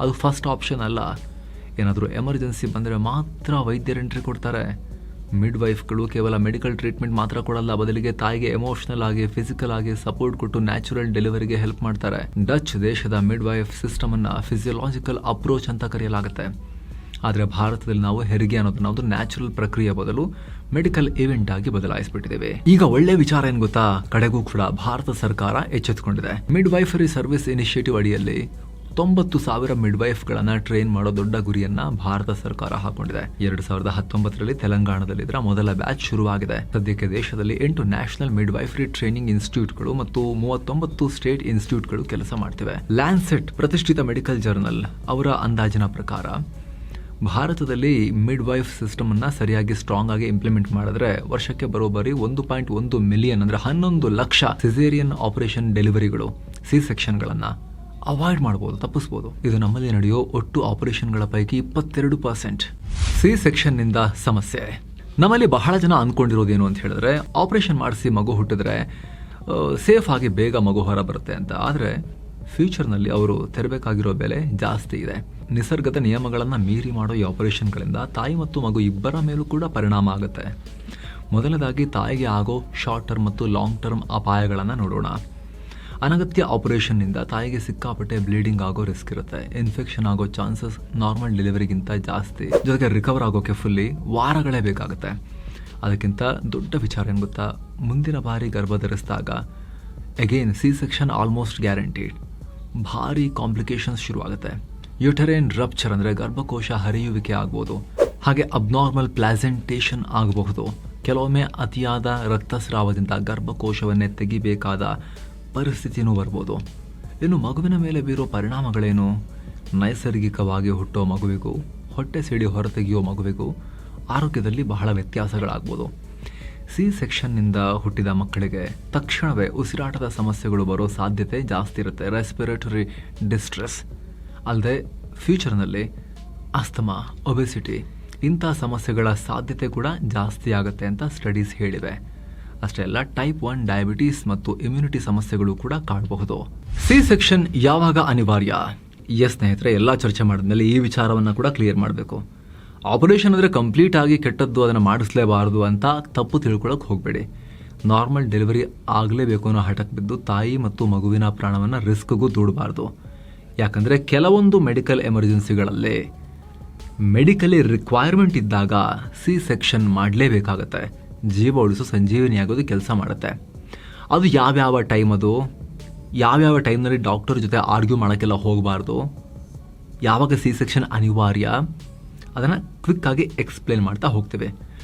ಅದು ಫಸ್ಟ್ ಆಪ್ಷನ್ ಅಲ್ಲ. ಏನಾದರೂ ಎಮರ್ಜೆನ್ಸಿ ಬಂದರೆ ಮಾತ್ರ ವೈದ್ಯರು ಎಂಟ್ರಿ ಕೊಡ್ತಾರೆ. ಮಿಡ್ ವೈಫ್ಗಳು ಕೇವಲ ಮೆಡಿಕಲ್ ಟ್ರೀಟ್ಮೆಂಟ್ ಮಾತ್ರ ಕೊಡಲ್ಲ, ಬದಲಿಗೆ ತಾಯಿಗೆ ಎಮೋಷನಲ್ ಆಗಿ, ಫಿಸಿಕಲ್ ಆಗಿ ಸಪೋರ್ಟ್ ಕೊಟ್ಟು ನ್ಯಾಚುರಲ್ ಡೆಲಿವರಿಗೆ ಹೆಲ್ಪ್ ಮಾಡ್ತಾರೆ. ಡಚ್ ದೇಶದ ಮಿಡ್ ವೈಫ್ ಸಿಸ್ಟಮ್ ಅನ್ನ ಫಿಸಿಯೋಲಾಜಿಕಲ್ ಅಪ್ರೋಚ್ ಅಂತ ಕರೆಯಲಾಗುತ್ತೆ. ಆದರೆ ಭಾರತದಲ್ಲಿ ನಾವು ಹೆರಿಗೆ ಅನ್ನೋದನ್ನ ಒಂದು ನ್ಯಾಚುರಲ್ ಪ್ರಕ್ರಿಯೆ ಬದಲು ಮೆಡಿಕಲ್ ಇವೆಂಟ್ ಆಗಿ ಬದಲಾಯಿಸ್ಬಿಟ್ಟಿದ್ದೇವೆ. ಈಗ ಒಳ್ಳೆ ವಿಚಾರ ಏನ್ ಗೊತ್ತಾ, ಕಡೆಗೂ ಕೂಡ ಭಾರತ ಸರ್ಕಾರ ಎಚ್ಚೆತ್ತುಕೊಂಡಿದೆ. ಮಿಡ್ ವೈಫರಿ ಸರ್ವಿಸ್ ಇನಿಷಿಯೇಟಿವ್ ಅಡಿಯಲ್ಲಿ 90,000 ಮಿಡ್ವೈಫ್ಗಳನ್ನ ಟ್ರೈನ್ ಮಾಡೋ ದೊಡ್ಡ ಗುರಿಯನ್ನ ಭಾರತ ಸರ್ಕಾರ ಹಾಕೊಂಡಿದೆ. 2019ರಲ್ಲಿ ತೆಲಂಗಾಣದಲ್ಲಿ ಇದರ ಮೊದಲ ಬ್ಯಾಚ್ ಶುರುವಾಗಿದೆ. ಸದ್ಯಕ್ಕೆ ದೇಶದಲ್ಲಿ 8 ನ್ಯಾಷನಲ್ ಮಿಡ್ವೈಫರಿ ಟ್ರೈನಿಂಗ್ ಇನ್ಸ್ಟಿಟ್ಯೂಟ್ಗಳು ಮತ್ತು 39 ಸ್ಟೇಟ್ ಇನ್ಸ್ಟಿಟ್ಯೂಟ್ಗಳು ಕೆಲಸ ಮಾಡ್ತಿವೆ. ಲ್ಯಾನ್ಸೆಟ್ ಪ್ರತಿಷ್ಠಿತ ಮೆಡಿಕಲ್ ಜರ್ನಲ್ ಅವರ ಅಂದಾಜಿನ ಪ್ರಕಾರ ಭಾರತದಲ್ಲಿ ಮಿಡ್ವೈಫ್ ಸಿಸ್ಟಮ್ ಅನ್ನ ಸರಿಯಾಗಿ ಸ್ಟ್ರಾಂಗ್ ಆಗಿ ಇಂಪ್ಲಿಮೆಂಟ್ ಮಾಡಿದ್ರೆ ವರ್ಷಕ್ಕೆ ಬರೋಬ್ಬರಿ 1.1 ಮಿಲಿಯನ್ ಅಂದ್ರೆ 11 ಲಕ್ಷ ಸಿಸೇರಿಯನ್ ಆಪರೇಷನ್ ಡೆಲಿವರಿಗಳು, ಸಿ ಸೆಕ್ಷನ್ಗಳನ್ನ ಅವಾಯ್ಡ್ ಮಾಡಬಹುದು, ತಪ್ಪಿಸಬಹುದು. ಇದು ನಮ್ಮಲ್ಲಿ ನಡೆಯೋ ಒಟ್ಟು ಆಪರೇಷನ್ಗಳ ಪೈಕಿ 22%. ಸಿ ಸೆಕ್ಷನ್ ನಿಂದ ಸಮಸ್ಯೆ. ನಮ್ಮಲ್ಲಿ ಬಹಳ ಜನ ಅಂದ್ಕೊಂಡಿರೋದೇನು ಅಂತ ಹೇಳಿದ್ರೆ, ಆಪರೇಷನ್ ಮಾಡಿಸಿ ಮಗು ಹುಟ್ಟಿದ್ರೆ ಸೇಫ್ ಆಗಿ ಬೇಗ ಮಗು ಹೊರ ಬರುತ್ತೆ ಅಂತ. ಆದರೆ ಫ್ಯೂಚರ್ನಲ್ಲಿ ಅವರು ತೆರಬೇಕಾಗಿರೋ ಬೆಲೆ ಜಾಸ್ತಿ ಇದೆ. ನಿಸರ್ಗದ ನಿಯಮಗಳನ್ನು ಮೀರಿ ಮಾಡೋ ಈ ಆಪರೇಷನ್ಗಳಿಂದ ತಾಯಿ ಮತ್ತು ಮಗು ಇಬ್ಬರ ಮೇಲೂ ಕೂಡ ಪರಿಣಾಮ ಆಗುತ್ತೆ. ಮೊದಲನೇದಾಗಿ ತಾಯಿಗೆ ಆಗೋ ಶಾರ್ಟ್ ಟರ್ಮ್ ಮತ್ತು ಲಾಂಗ್ ಟರ್ಮ್ ಅಪಾಯಗಳನ್ನು ನೋಡೋಣ. ಅನಗತ್ಯ ಆಪರೇಷನ್ನಿಂದ ತಾಯಿಗೆ ಸಿಕ್ಕಾಪಟ್ಟೆ ಬ್ಲೀಡಿಂಗ್ ಆಗೋ ರಿಸ್ಕ್ ಇರುತ್ತೆ. ಇನ್ಫೆಕ್ಷನ್ ಆಗೋ ಚಾನ್ಸಸ್ ನಾರ್ಮಲ್ ಡೆಲಿವರಿಗಿಂತ ಜಾಸ್ತಿ. ಜೊತೆಗೆ ರಿಕವರ್ ಆಗೋಕೆ ಫುಲ್ಲಿ ವಾರಗಳೇ ಬೇಕಾಗುತ್ತೆ. ಅದಕ್ಕಿಂತ ದೊಡ್ಡ ವಿಚಾರ ಏನು ಗೊತ್ತಾ, ಮುಂದಿನ ಬಾರಿ ಗರ್ಭ ಧರಿಸಿದಾಗ again C section almost guaranteed. ಭಾರಿ ಕಾಂಪ್ಲಿಕೇಶನ್ಸ್ ಶುರುವಾಗುತ್ತೆ. ಯುಟೆರೈನ್ ರಪ್ಚರ್ ಅಂದರೆ ಗರ್ಭಕೋಶ ಹರಿಯುವಿಕೆ ಆಗ್ಬೋದು. ಹಾಗೆ ಅಬ್ನಾರ್ಮಲ್ ಪ್ಲಾಸೆಂಟೇಷನ್ ಆಗಬಹುದು. ಕೆಲವೊಮ್ಮೆ ಅತಿಯಾದ ರಕ್ತಸ್ರಾವದಿಂದ ಗರ್ಭಕೋಶವನ್ನೇ ತೆಗಿಬೇಕಾದ ಪರಿಸ್ಥಿತಿನೂ ಬರ್ಬೋದು. ಇನ್ನು ಮಗುವಿನ ಮೇಲೆ ಬೀರೋ ಪರಿಣಾಮಗಳೇನು? ನೈಸರ್ಗಿಕವಾಗಿ ಹುಟ್ಟೋ ಮಗುವಿಗೂ ಹೊಟ್ಟೆ ಸಿಡಿ ಹೊರತೆಗೆಯೋ ಮಗುವಿಗೂ ಆರೋಗ್ಯದಲ್ಲಿ ಬಹಳ ವ್ಯತ್ಯಾಸಗಳಾಗ್ಬೋದು. ಸಿ ಸೆಕ್ಷನ್ನಿಂದ ಹುಟ್ಟಿದ ಮಕ್ಕಳಿಗೆ ತಕ್ಷಣವೇ ಉಸಿರಾಟದ ಸಮಸ್ಯೆಗಳು ಬರೋ ಸಾಧ್ಯತೆ ಜಾಸ್ತಿ ಇರುತ್ತೆ. ರೆಸ್ಪಿರೇಟರಿ ಡಿಸ್ಟ್ರೆಸ್ ಅಲ್ಲದೆ ಫ್ಯೂಚರ್ನಲ್ಲಿ ಅಸ್ತಮಾ, ಒಬೆಸಿಟಿ ಇಂಥ ಸಮಸ್ಯೆಗಳ ಸಾಧ್ಯತೆ ಕೂಡ ಜಾಸ್ತಿ ಆಗುತ್ತೆ ಅಂತ ಸ್ಟಡೀಸ್ ಹೇಳಿವೆ. ಅಷ್ಟೇ ಅಲ್ಲ, ಟೈಪ್ 1 ಡಯಾಬಿಟೀಸ್ ಮತ್ತು ಇಮ್ಯುನಿಟಿ ಸಮಸ್ಯೆಗಳು ಕೂಡ ಕಾಣಬಹುದು. ಸಿ ಸೆಕ್ಷನ್ ಯಾವಾಗ ಅನಿವಾರ್ಯ? ಸ್ನೇಹಿತರೆ, ಎಲ್ಲ ಚರ್ಚೆ ಮಾಡಿದ್ಮೇಲೆ ಈ ವಿಚಾರವನ್ನು ಕೂಡ ಕ್ಲಿಯರ್ ಮಾಡಬೇಕು. ಆಪರೇಷನ್ ಅಂದರೆ ಕಂಪ್ಲೀಟ್ ಆಗಿ ಕೆಟ್ಟದ್ದು, ಅದನ್ನು ಮಾಡಿಸಲೇಬಾರದು ಅಂತ ತಪ್ಪು ತಿಳ್ಕೊಳಕ್ಕೆ ಹೋಗಬೇಡಿ. ನಾರ್ಮಲ್ ಡೆಲಿವರಿ ಆಗಲೇಬೇಕು ಅನ್ನೋ ಹಠಕ್ಕೆ ಬಿದ್ದು ತಾಯಿ ಮತ್ತು ಮಗುವಿನ ಪ್ರಾಣವನ್ನು ರಿಸ್ಕ್ಗೂ ದೂಡಬಾರ್ದು. ಯಾಕಂದರೆ ಕೆಲವೊಂದು ಮೆಡಿಕಲ್ ಎಮರ್ಜೆನ್ಸಿಗಳಲ್ಲೇ ಮೆಡಿಕಲಿ ರಿಕ್ವೈರ್ಮೆಂಟ್ ಇದ್ದಾಗ ಸಿ ಸೆಕ್ಷನ್ ಮಾಡಲೇಬೇಕಾಗತ್ತೆ. ಜೀವ ಉಳಿಸೋ ಸಂಜೀವನಿಯಾಗೋದು ಕೆಲಸ ಮಾಡುತ್ತೆ. ಅದು ಯಾವ್ಯಾವ ಟೈಮ್, ಅದು ಯಾವ್ಯಾವ ಟೈಮ್ನಲ್ಲಿ ಡಾಕ್ಟರ್ ಜೊತೆ ಆರ್ಗ್ಯೂ ಮಾಡೋಕ್ಕೆಲ್ಲ ಹೋಗಬಾರ್ದು. ಯಾವಾಗ ಸಿ ಸೆಕ್ಷನ್ ಅನಿವಾರ್ಯ ಅದನ್ನು ಕ್ವಿಕ್ಕಾಗಿ ಎಕ್ಸ್ಪ್ಲೇನ್ ಮಾಡ್ತಾ ಹೋಗ್ತೇವೆ.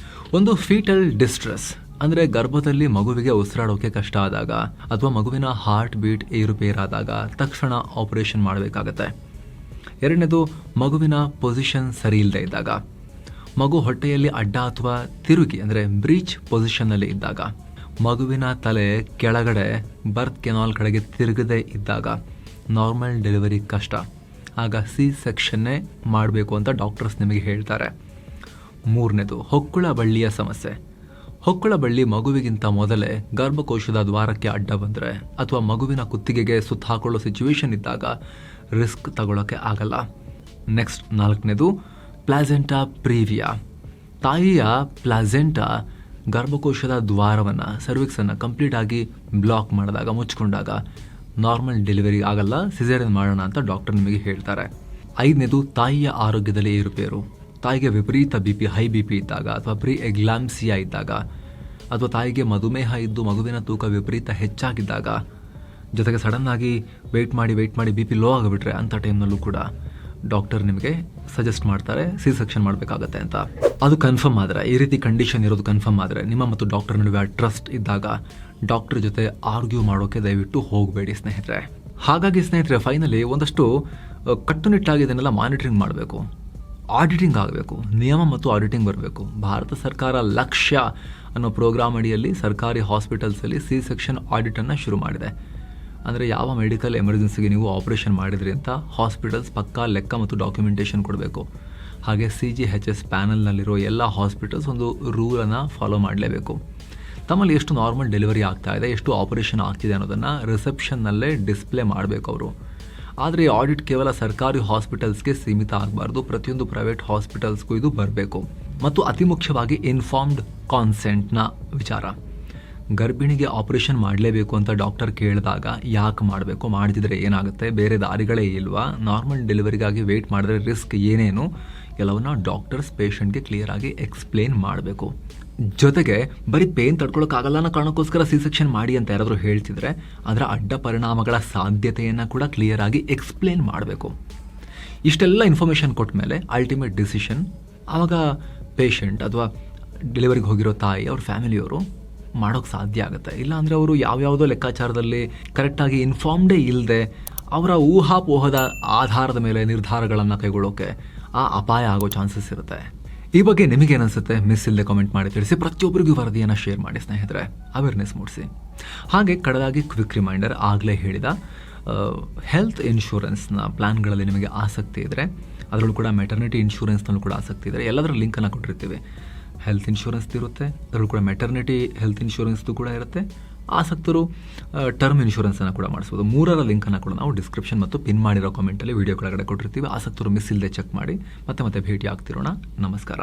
ಒಂದು ಫೀಟಲ್ ಡಿಸ್ಟ್ರೆಸ್ ಅಂದರೆ ಗರ್ಭದಲ್ಲಿ ಮಗುವಿಗೆ ಉಸಿರಾಡೋಕೆ ಕಷ್ಟ ಆದಾಗ ಅಥವಾ ಮಗುವಿನ ಹಾರ್ಟ್ ಬೀಟ್ ಏರುಪೇರಾದಾಗ ತಕ್ಷಣ ಆಪರೇಷನ್ ಮಾಡಬೇಕಾಗತ್ತೆ. ಎರಡನೇದು ಮಗುವಿನ ಪೊಸಿಷನ್ ಸರಿ ಇಲ್ಲದೆ ಇದ್ದಾಗ. ಮಗು ಹೊಟ್ಟೆಯಲ್ಲಿ ಅಡ್ಡ ಅಥವಾ ತಿರುಗಿ ಅಂದರೆ ಬ್ರೀಚ್ ಪೊಸಿಷನ್ನಲ್ಲಿ ಇದ್ದಾಗ, ಮಗುವಿನ ತಲೆ ಕೆಳಗಡೆ ಬರ್ತ್ ಕೆನಾಲ್ ಕಡೆಗೆ ತಿರುಗದೇ ಇದ್ದಾಗ ನಾರ್ಮಲ್ ಡೆಲಿವರಿ ಕಷ್ಟ. ಆಗ ಸಿ ಸೆಕ್ಷನ್ನೇ ಮಾಡಬೇಕು ಅಂತ ಡಾಕ್ಟರ್ಸ್ ನಿಮಗೆ ಹೇಳ್ತಾರೆ. 3ನೇದು ಹೊಕ್ಕುಳ ಬಳ್ಳಿಯ ಸಮಸ್ಯೆ. ಹೊಕ್ಕುಳ ಬಳ್ಳಿ ಮಗುವಿಗಿಂತ ಮೊದಲೇ ಗರ್ಭಕೋಶದ ದ್ವಾರಕ್ಕೆ ಅಡ್ಡ ಬಂದರೆ ಅಥವಾ ಮಗುವಿನ ಕುತ್ತಿಗೆಗೆ ಸುತ್ತ ಹಾಕೊಳ್ಳೋ ಸಿಚುವೇಶನ್ ಇದ್ದಾಗ ರಿಸ್ಕ್ ತಗೊಳ್ಳೋಕ್ಕೆ ಆಗಲ್ಲ. ನೆಕ್ಸ್ಟ್ 4ನೇದು ಪ್ಲಾಸೆಂಟಾ ಪ್ರೀವಿಯಾ. ತಾಯಿಯ ಪ್ಲಾಸೆಂಟಾ ಗರ್ಭಕೋಶದ ದ್ವಾರವನ್ನು, ಸರ್ವಿಕ್ಸನ್ನು ಕಂಪ್ಲೀಟ್ ಆಗಿ ಬ್ಲಾಕ್ ಮಾಡಿದಾಗ, ಮುಚ್ಕೊಂಡಾಗ ನಾರ್ಮಲ್ ಡೆಲಿವರಿ ಆಗಲ್ಲ, ಸಿಸೇರಿಯನ್ ಮಾಡೋಣ ಅಂತ ಡಾಕ್ಟರ್ ನಿಮಗೆ ಹೇಳ್ತಾರೆ. 5ನೇದು ತಾಯಿಯ ಆರೋಗ್ಯದಲ್ಲಿ ಏರುಪೇರು. ತಾಯಿಗೆ ವಿಪರೀತ BP, ಹೈ BP ಇದ್ದಾಗ ಅಥವಾ ಪ್ರೀ ಎಗ್ಲಾಮ್ಸಿಯಾ ಇದ್ದಾಗ ಅಥವಾ ತಾಯಿಗೆ ಮಧುಮೇಹ ಇದ್ದು ಮಗುವಿನ ತೂಕ ವಿಪರೀತ ಹೆಚ್ಚಾಗಿದ್ದಾಗ, ಜೊತೆಗೆ ಸಡನ್ನಾಗಿ ವೆಯ್ಟ್ ಮಾಡಿ BP ಲೋ ಆಗಿಬಿಟ್ರೆ ಅಂಥ ಟೈಮ್ನಲ್ಲೂ ಕೂಡ ಡಾಕ್ಟರ್ ನಿಮಗೆ ಸಜೆಸ್ಟ್ ಮಾಡ್ತಾರೆ ಸಿ ಸೆಕ್ಷನ್ ಮಾಡಬೇಕಾಗತ್ತೆ ಅಂತ. ಅದು ಕನ್ಫರ್ಮ್ ಆದರೆ, ಈ ರೀತಿ ಕಂಡೀಷನ್ ಇರೋದು ಕನ್ಫರ್ಮ್ ಆದರೆ, ನಿಮ್ಮ ಮತ್ತು ಡಾಕ್ಟರ್ ನಡುವೆ ಟ್ರಸ್ಟ್ ಇದ್ದಾಗ ಡಾಕ್ಟರ್ ಜೊತೆ ಆರ್ಗ್ಯೂ ಮಾಡೋಕ್ಕೆ ದಯವಿಟ್ಟು ಹೋಗಬೇಡಿ ಸ್ನೇಹಿತರೆ. ಹಾಗಾಗಿ ಸ್ನೇಹಿತರೆ, ಫೈನಲಿ ಒಂದಷ್ಟು ಕಟ್ಟುನಿಟ್ಟಾಗಿ ಇದನ್ನೆಲ್ಲ ಮಾನಿಟರಿಂಗ್ ಮಾಡಬೇಕು, ಆಡಿಟಿಂಗ್ ಆಗಬೇಕು, ನಿಯಮ ಮತ್ತು ಆಡಿಟಿಂಗ್ ಬರಬೇಕು. ಭಾರತ ಸರ್ಕಾರ ಲಕ್ಷ್ಯ ಅನ್ನೋ ಪ್ರೋಗ್ರಾಮ್ ಅಡಿಯಲ್ಲಿ ಸರ್ಕಾರಿ ಹಾಸ್ಪಿಟಲ್ಸಲ್ಲಿ ಸಿ ಸೆಕ್ಷನ್ ಆಡಿಟನ್ನು ಶುರು ಮಾಡಿದೆ. ಅಂದರೆ ಯಾವ ಮೆಡಿಕಲ್ ಎಮರ್ಜೆನ್ಸಿಗೆ ನೀವು ಆಪರೇಷನ್ ಮಾಡಿದ್ರಿ ಅಂತ ಹಾಸ್ಪಿಟಲ್ಸ್ ಪಕ್ಕಾ ಲೆಕ್ಕ ಮತ್ತು ಡಾಕ್ಯುಮೆಂಟೇಷನ್ ಕೊಡಬೇಕು. ಹಾಗೆ CGHS ಪ್ಯಾನಲ್ನಲ್ಲಿರೋ ಎಲ್ಲ ಹಾಸ್ಪಿಟಲ್ಸ್ ಒಂದು ರೂಲನ್ನು ಫಾಲೋ ಮಾಡಲೇಬೇಕು. ತಮ್ಮಲ್ಲಿ ಎಷ್ಟು ನಾರ್ಮಲ್ ಡೆಲಿವರಿ ಆಗ್ತಾ ಇದೆ, ಎಷ್ಟು ಆಪರೇಷನ್ ಆಗ್ತಿದೆ ಅನ್ನೋದನ್ನು ರಿಸೆಪ್ಷನ್ನಲ್ಲೇ ಡಿಸ್ಪ್ಲೇ ಮಾಡಬೇಕು ಅವರು. ಆದರೆ ಈ ಆಡಿಟ್ ಕೇವಲ ಸರ್ಕಾರಿ ಹಾಸ್ಪಿಟಲ್ಸ್ಗೆ ಸೀಮಿತ ಆಗಬಾರ್ದು, ಪ್ರತಿಯೊಂದು ಪ್ರೈವೇಟ್ ಹಾಸ್ಪಿಟಲ್ಸ್ಗೂ ಇದು ಬರಬೇಕು. ಮತ್ತು ಅತಿ ಮುಖ್ಯವಾಗಿ ಇನ್ಫಾರ್ಮ್ಡ್ ಕಾನ್ಸೆಂಟ್ನ ವಿಚಾರ. ಗರ್ಭಿಣಿಗೆ ಆಪರೇಷನ್ ಮಾಡಲೇಬೇಕು ಅಂತ ಡಾಕ್ಟರ್ ಕೇಳಿದಾಗ ಯಾಕೆ ಮಾಡಬೇಕು, ಮಾಡ್ತಿದ್ರೆ ಏನಾಗುತ್ತೆ, ಬೇರೆ ದಾರಿಗಳೇ ಇಲ್ವಾ, ನಾರ್ಮಲ್ ಡೆಲಿವರಿಗಾಗಿ ವೆಯ್ಟ್ ಮಾಡಿದ್ರೆ ರಿಸ್ಕ್ ಏನೇನು, ಎಲ್ಲವನ್ನ ಡಾಕ್ಟರ್ಸ್ ಪೇಷಂಟ್ಗೆ ಕ್ಲಿಯರ್ ಆಗಿ ಎಕ್ಸ್ಪ್ಲೇನ್ ಮಾಡಬೇಕು. ಜೊತೆಗೆ ಬರೀ ಪೇನ್ ತಡ್ಕೊಳಕ್ಕಾಗಲ್ಲ ಅನ್ನೋ ಕಾರಣಕ್ಕೋಸ್ಕರ ಸಿ ಸೆಕ್ಷನ್ ಮಾಡಿ ಅಂತ ಯಾರಾದರೂ ಹೇಳ್ತಿದ್ರೆ ಅದರ ಅಡ್ಡ ಪರಿಣಾಮಗಳ ಸಾಧ್ಯತೆಯನ್ನು ಕೂಡ ಕ್ಲಿಯರ್ ಆಗಿ ಎಕ್ಸ್ಪ್ಲೇನ್ ಮಾಡಬೇಕು. ಇಷ್ಟೆಲ್ಲ ಇನ್ಫಾರ್ಮೇಷನ್ ಕೊಟ್ಟ ಮೇಲೆ ಅಲ್ಟಿಮೇಟ್ ಡಿಸಿಷನ್ ಆವಾಗ ಪೇಷಂಟ್ ಅಥವಾ ಡೆಲಿವರಿಗೆ ಹೋಗಿರೋ ತಾಯಿ ಅವ್ರ ಫ್ಯಾಮಿಲಿಯವರು ಮಾಡೋಕ್ಕೆ ಸಾಧ್ಯ ಆಗುತ್ತೆ. ಇಲ್ಲಾಂದರೆ ಅವರು ಯಾವ್ಯಾವುದೋ ಲೆಕ್ಕಾಚಾರದಲ್ಲಿ ಕರೆಕ್ಟಾಗಿ ಇನ್ಫಾರ್ಮ್ಡೇ ಇಲ್ಲದೆ ಅವರ ಊಹಾಪೋಹದ ಆಧಾರದ ಮೇಲೆ ನಿರ್ಧಾರಗಳನ್ನು ಕೈಗೊಳ್ಳೋಕೆ ಆ ಅಪಾಯ ಆಗೋ ಚಾನ್ಸಸ್ ಇರುತ್ತೆ. ಈ ಬಗ್ಗೆ ನಿಮಗೇನಿಸುತ್ತೆ ಮಿಸ್ ಇಲ್ಲದೆ ಕಾಮೆಂಟ್ ಮಾಡಿ ತಿಳಿಸಿ. ಪ್ರತಿಯೊಬ್ಬರಿಗೂ ವರದಿಯನ್ನು ಶೇರ್ ಮಾಡಿ ಸ್ನೇಹಿತರೆ, ಅವೇರ್ನೆಸ್ ಮೂಡಿಸಿ. ಹಾಗೆ ಕಡೆದಾಗಿ ಕ್ವಿಕ್ ರಿಮೈಂಡರ್, ಆಗಲೇ ಹೇಳಿದ ಹೆಲ್ತ್ ಇನ್ಶೂರೆನ್ಸ್ನ ಪ್ಲ್ಯಾನ್ಗಳಲ್ಲಿ ನಿಮಗೆ ಆಸಕ್ತಿ ಇದ್ದರೆ, ಅದರಲ್ಲೂ ಕೂಡ ಮೆಟರ್ನಿಟಿ ಇನ್ಶೂರೆನ್ಸ್ನಲ್ಲೂ ಕೂಡ ಆಸಕ್ತಿ ಇದ್ದರೆ ಎಲ್ಲದರ ಲಿಂಕನ್ನು ಕೊಟ್ಟಿರ್ತೀವಿ. ಹೆಲ್ತ್ ಇನ್ಶೂರೆನ್ಸ್ದು ಇರುತ್ತೆ, ಅದರಲ್ಲೂ ಕೂಡ ಮೆಟರ್ನಿಟಿ ಹೆಲ್ತ್ ಇನ್ಶೂರೆನ್ಸ್ದು ಕೂಡ ಇರುತ್ತೆ. ಆಸಕ್ತರು ಟರ್ಮ್ ಇನ್ಶೂರೆನ್ಸನ್ನು ಕೂಡ ಮಾಡಿಸ್ಬೋದು. 3ರ ಲಿಂಕನ್ನು ಕೂಡ ನಾವು ಡಿಸ್ಕ್ರಿಪ್ಷನ್ ಮತ್ತು ಪಿನ್ ಮಾಡಿರೋ ಕಾಮೆಂಟಲ್ಲಿ ವಿಡಿಯೋ ಕೆಳಗಡೆ ಕೊಟ್ಟಿರ್ತೀವಿ. ಆಸಕ್ತರು ಮಿಸ್ ಇಲ್ಲದೆ ಚೆಕ್ ಮಾಡಿ. ಮತ್ತೆ ಭೇಟಿ ಆಗ್ತಿರೋಣ. ನಮಸ್ಕಾರ.